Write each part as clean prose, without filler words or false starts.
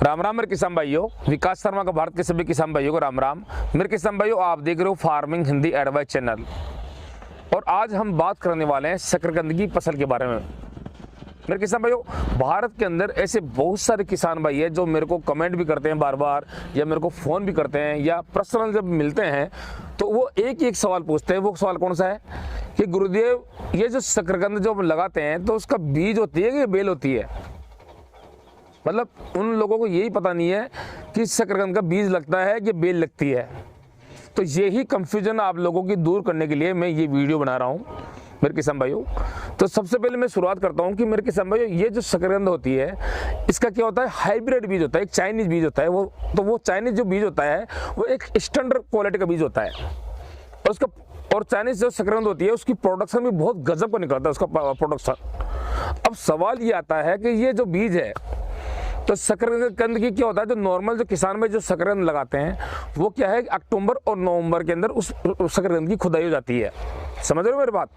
राम राम मेरे किसान भाइयों, विकास शर्मा का भारत के सभी किसान भाइयों को राम राम। मेरे किसान भाइयों, आप देख रहे हो फार्मिंग हिंदी एडवाइस चैनल और आज हम बात करने वाले हैं शकरकंद की फसल के बारे में। मेरे किसान भाइयों, भारत के अंदर ऐसे बहुत सारे किसान भाई हैं जो मेरे को कमेंट भी करते हैं बार बार, या मेरे को फ़ोन भी करते हैं, या पर्सनल जब मिलते हैं तो वो एक सवाल पूछते हैं। वो सवाल कौन सा है कि गुरुदेव, ये जो शकरकंद जो लगाते हैं तो उसका बीज होती है कि बेल होती है? मतलब उन लोगों को यही पता नहीं है कि शकरकंद का बीज लगता है कि बेल लगती है। तो यही कंफ्यूजन आप लोगों की दूर करने के लिए मैं ये वीडियो बना रहा हूँ मेरे किसान भाइयों। तो सबसे पहले मैं शुरुआत करता हूँ कि मेरे किसान भाइयों, ये जो शकरकंद होती है इसका क्या होता है, हाइब्रिड बीज होता है, एक चाइनीज बीज होता है। वो चाइनीज जो बीज होता है वो एक स्टैंडर्ड क्वालिटी का बीज होता है और चाइनीज जो शकरकंद होती है उसकी प्रोडक्शन भी बहुत गजब का निकलता है उसका प्रोडक्शन। अब सवाल ये आता है कि ये जो बीज है तो शकरकंद की क्या होता है, जो नॉर्मल जो किसान में जो शकरकंद लगाते हैं वो क्या है, अक्टूबर और नवंबर के अंदर उस शकरकंद की खुदाई हो जाती है। समझ रहे हो मेरी बात?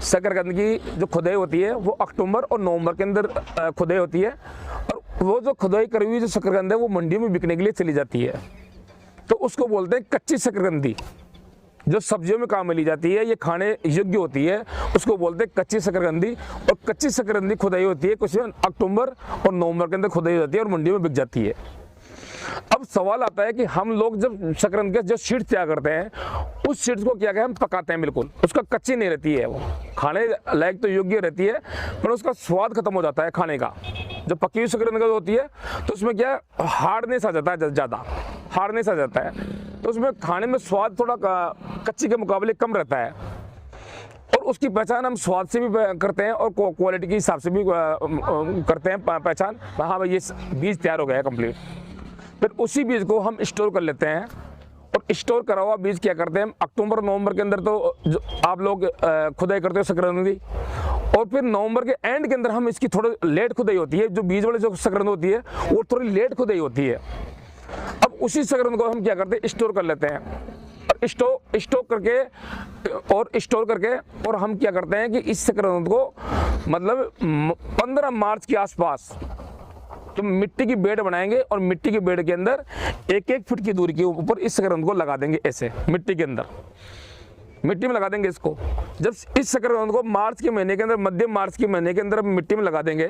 शकरकंद की जो खुदाई होती है वो अक्टूबर और नवंबर के अंदर खुदाई होती है और वो जो खुदाई करी हुई जो शकरकंद है वो मंडी में बिकने के लिए चली जाती है। तो उसको बोलते हैं कच्ची शकरकंदी, जो सब्जियों में काम में ली जाती है, ये खाने योग्य होती है, उसको बोलते हैं कच्ची शकरकंदी। और कच्ची शकरकंदी खुदाई होती है कुछ अक्टूबर और नवंबर के अंदर खुदाई होती है और मंडी में बिक जाती है। अब सवाल आता है कि हम लोग जब शकरकंद के जो सीड्स तैयार करते हैं उस सीड्स को क्या हम पकाते हैं, बिल्कुल उसका कच्ची नहीं रहती है, वो खाने लायक तो योग्य रहती है पर उसका स्वाद खत्म हो जाता है खाने का। जब पकी हुई शकरकंद होती है तो उसमें क्या हार्डनेस आ जाता है, ज़्यादा हार्डनेस आ जाता है, तो उसमें खाने में स्वाद थोड़ा कच्ची के मुकाबले कम रहता है। और उसकी पहचान हम स्वाद से भी करते हैं और क्वालिटी के हिसाब से भी करते हैं पहचान। हाँ भाई, ये बीज तैयार हो गया है कंप्लीट। फिर उसी बीज को हम स्टोर कर लेते हैं और स्टोर करा हुआ बीज क्या करते हैं, अक्टूबर नवंबर के अंदर तो जो आप लोग खुदाई करते हो शकरकंद की, और फिर नवंबर के एंड के अंदर हम इसकी थोड़ी लेट खुदाई होती है। जो बीज वाली जो शकरकंद होती है वो थोड़ी लेट खुदाई होती है। अब उसी शकरकंद को हम क्या करते हैं, स्टोर कर लेते हैं और स्टोर करके और हम क्या करते हैं कि इस शकरकंद को मतलब 15 मार्च के आसपास तो मिट्टी की बेड बनाएंगे और मिट्टी की बेड के अंदर 1-1 फुट की दूरी के ऊपर इस शकरकंद को लगा देंगे। ऐसे मिट्टी के अंदर, मिट्टी में लगा देंगे इसको। जब इस शकरकंद को मार्च के महीने के अंदर, मध्य मार्च के महीने के अंदर मिट्टी में लगा देंगे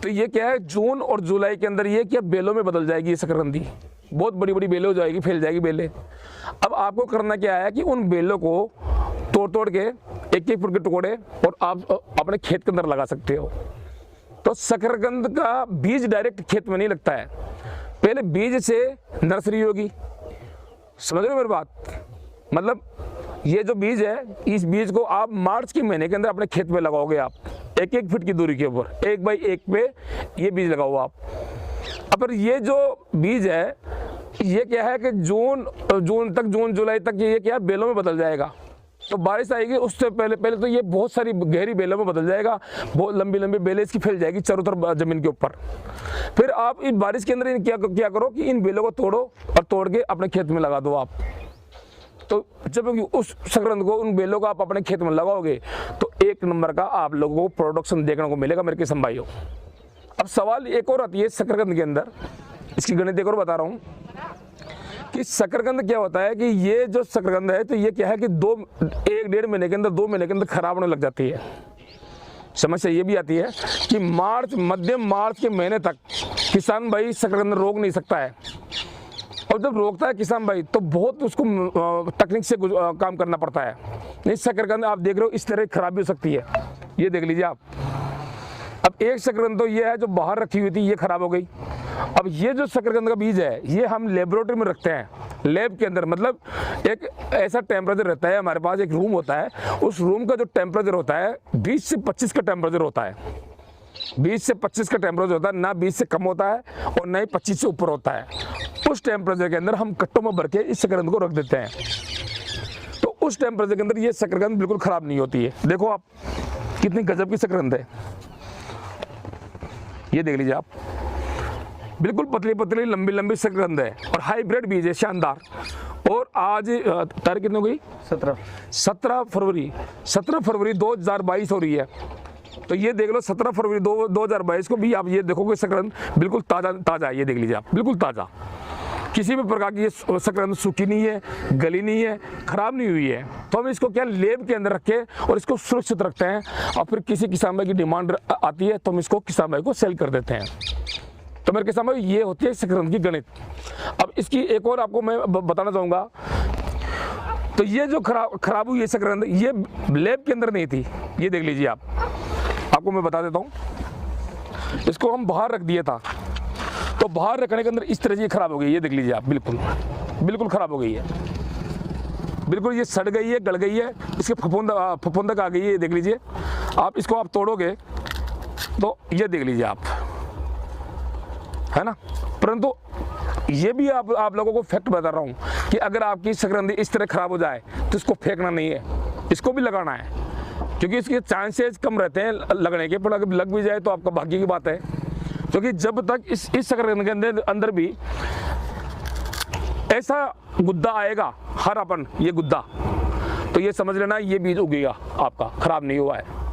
तो ये क्या है, जून और जुलाई के अंदर ये क्या बेलों में बदल जाएगी। ये शकरकंदी बहुत बड़ी बड़ी बेलें हो जाएगी, फैल जाएगी बेलें। अब आपको करना क्या है कि उन बेलों को तोड़ के 1-1 फुट के टुकड़े और आप अपने खेत के अंदर लगा सकते हो। तो शकरकंद का बीज डायरेक्ट खेत में नहीं लगता है, पहले बीज से नर्सरी होगी। समझ रहे हो मेरी बात? मतलब ये जो बीज है, इस बीज को आप मार्च के महीने के अंदर अपने खेत में लगाओगे। आप 1-1 फुट की दूरी के ऊपर 1x1 पे ये बीज लगाओ आप। अब फिर ये जो बीज है ये क्या है कि जून जुलाई तक ये क्या बेलों में बदल जाएगा। तो बारिश आएगी उससे पहले तो ये बहुत सारी गहरी बेलों में बदल जाएगा, बहुत लंबी लंबी बेलें इसकी फैल जाएगी चारों तरफ जमीन के ऊपर। फिर आप इन बारिश के अंदर क्या करो कि इन बेलों को तोड़ो और तोड़ के अपने खेत में लगा दो आप। तो जब उस शकरकंद को, उन बेलों को आप अपने खेत में लगाओगे तो 1 नंबर का आप लोगों को प्रोडक्शन देखने को मिलेगा मेरे किसान भाइयों। अब सवाल एक और आती है शकरकंद के अंदर, इसकी गणित एक और बता रहा हूँ कि शकरकंद क्या होता है कि ये जो शकरकंद है तो ये क्या है कि 1-1.5 महीने के अंदर, 2 महीने के अंदर खराब होने लग जाती है। समस्या ये भी आती है कि मध्य मार्च के महीने तक किसान भाई शकरकंद रोक नहीं सकता है, और जब रोकता है किसान भाई तो बहुत उसको तकनीक से काम करना पड़ता है। नहीं, शकरकंद आप देख रहे हो इस तरह खराबी हो सकती है, ये देख लीजिए आप। अब एक शकरकंद तो ये है जो बाहर रखी हुई थी, ये खराब हो गई। अब ये जो शकरकंद का बीज है ये हम लेबोरेटरी में रखते हैं, लैब के अंदर। मतलब एक ऐसा टेम्परेचर रहता है, हमारे पास एक रूम होता है, उस रूम का जो टेम्परेचर होता है 20 से 25 का टेम्परेचर होता है। 20 से 25 का टेम्परेचर होता है, ना 20 से कम होता है और ना ही 25 से ऊपर होता है। उस टेम्परेचर के अंदर हम कट्टों में भर के इस शकरकंद को रख देते हैं। तो उस टेम्परेचर के अंदर ये शकरकंद बिल्कुल खराब नहीं होती है। देखो आप कितनी गजब की शकरकंद है, ये देख लीजिए आप, बिल्कुल पतली पतली लंबी लंबी शकरकंद है और हाइब्रिड बीज है, शानदार। और आज तारीख कितनी हो गई, 17 फरवरी 2022 हो रही है। तो ये देख लो 17 फरवरी 2022 को भी आप ये देखोगे संक्रांत बिल्कुल ताज़ा है। ये देख लीजिए आप, बिल्कुल ताज़ा, किसी भी प्रकार की ये संक्रांत सूखी नहीं है, गली नहीं है, खराब नहीं हुई है। तो हम इसको क्या लेब के अंदर रख के और इसको सुरक्षित रखते हैं, और फिर किसी किसान भाई की डिमांड आती है तो हम इसको किसान भाई को सेल कर देते हैं। तो मेरे किसान भाई ये होती है संक्रांत की गणित। अब इसकी एक और आपको मैं बताना चाहूँगा, तो ये जो खराब हुई है संक्रांत, ये लेब के अंदर नहीं थी। ये देख लीजिए आप, आपको मैं बता देता हूँ। इसको हम बाहर रख दिया था, तो बाहर रखने के अंदर इस तरह से खराब हो गई। ये देख लीजिए आप, बिल्कुल खराब हो गई है, बिल्कुल ये सड़ गई है, गल गई है, इसके फफूंदक आ गई है। ये देख लीजिए आप, इसको आप तोड़ोगे तो ये देख लीजिए आप, है ना। परंतु ये भी आप लोगों को फैक्ट बता रहा हूँ कि अगर आपकी संक्रांति इस तरह खराब हो जाए तो इसको फेंकना नहीं है, इसको भी लगाना है, क्योंकि इसके चांसेस कम रहते हैं लगने के, पर अगर लग भी जाए तो आपका भाग्य की बात है। क्योंकि जब तक इस संक्रांति के अंदर भी ऐसा गुद्दा आएगा, हरापन, ये गुद्दा, तो ये समझ लेना ये बीज उगेगा आपका, खराब नहीं हुआ है।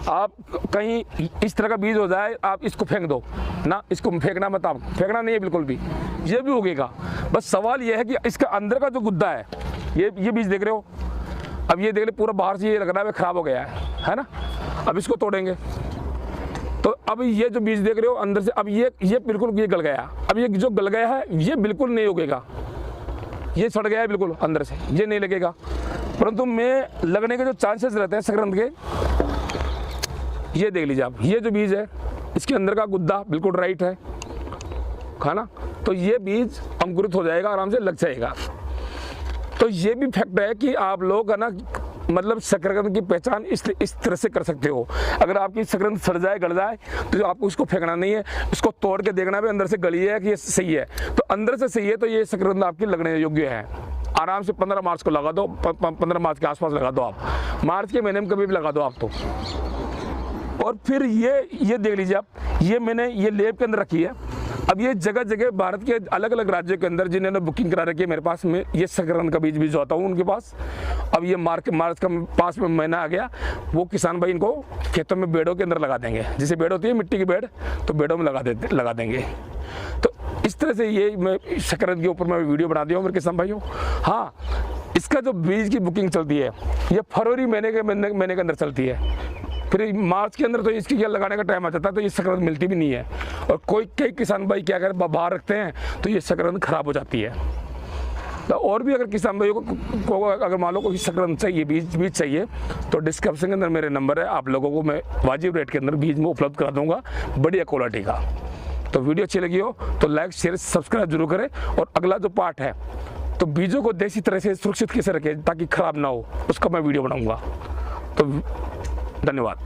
आप कहीं इस तरह का बीज हो जाए, आप इसको फेंक दो ना, इसको फेंकना मत, आप फेंकना नहीं है बिल्कुल भी, ये भी उगेगा। बस सवाल ये है कि इसका अंदर का जो गुद्दा है, ये बीज देख रहे हो, अब ये देख ले पूरा बाहर से ये लग रहा है खराब हो गया है ना। अब इसको तोड़ेंगे तो अब ये जो बीज देख रहे हो अंदर से, अब ये बिल्कुल ये गल गया। अब ये जो गल गया है ये बिल्कुल नहीं उगेगा, ये सड़ गया है बिल्कुल अंदर से, ये नहीं लगेगा। परंतु में लगने के जो चांसेस रहते हैं संक्रांत के, ये देख लीजिए आप, ये जो बीज है इसके अंदर का गुद्दा बिल्कुल राइट है खाना, तो ये बीज अंकुरित हो जाएगा, आराम से लग जाएगा। तो ये भी फैक्ट है कि आप लोग है ना, मतलब संक्रांत की पहचान इस तरह से कर सकते हो। अगर आपकी संक्रांत सड़ जाए, गल जाए, तो आपको इसको फेंकना नहीं है, इसको तोड़ के देखना भी अंदर से गली है कि ये सही है। तो अंदर से सही है तो ये संक्रांत आपकी लगने योग्य है। आराम से 15 मार्च को लगा दो, 15 मार्च के आसपास लगा दो आप, मार्च के महीने में कभी भी लगा दो आप तो। और फिर ये देख लीजिए आप, ये मैंने ये लेब के अंदर रखी है। अब ये जगह जगह भारत के अलग अलग राज्यों के अंदर जिन्होंने बुकिंग करा रखी है मेरे पास में, ये संक्रांत का बीज भी जाता हूँ उनके पास। अब ये मार्च का पास में महीना आ गया, वो किसान भाई इनको खेतों में बेड़ों के अंदर लगा देंगे, जैसे बेड़ होती है मिट्टी की बेड़, तो बेड़ों में लगा देंगे। तो इस तरह से ये मैं संक्रांत के ऊपर मैं वीडियो बना दिया हूँ मेरे किसान भाइयों। हाँ, इसका जो बीज की बुकिंग चलती है ये फरवरी महीने के अंदर चलती है, फिर मार्च के अंदर तो इसकी क्या लगाने का टाइम आ जाता है, तो ये संक्रांत मिलती भी नहीं है। और कई किसान भाई क्या कर बाहर रखते हैं तो ये संक्रांत खराब हो जाती है। तो और भी अगर किसान भाइयों को अगर मान लो कोई संक्रांत चाहिए, बीज चाहिए, तो डिस्क्रिप्शन के अंदर मेरे नंबर है, आप लोगों को मैं वाजिब रेट के अंदर बीज में उपलब्ध करा दूंगा, बढ़िया क्वालिटी का। तो वीडियो अच्छी लगी हो तो लाइक शेयर सब्सक्राइब जरूर करें। और अगला जो पार्ट है, तो बीजों को देसी तरह से सुरक्षित कैसे रखें ताकि खराब ना हो, उसका मैं वीडियो बनाऊंगा। तो धन्यवाद।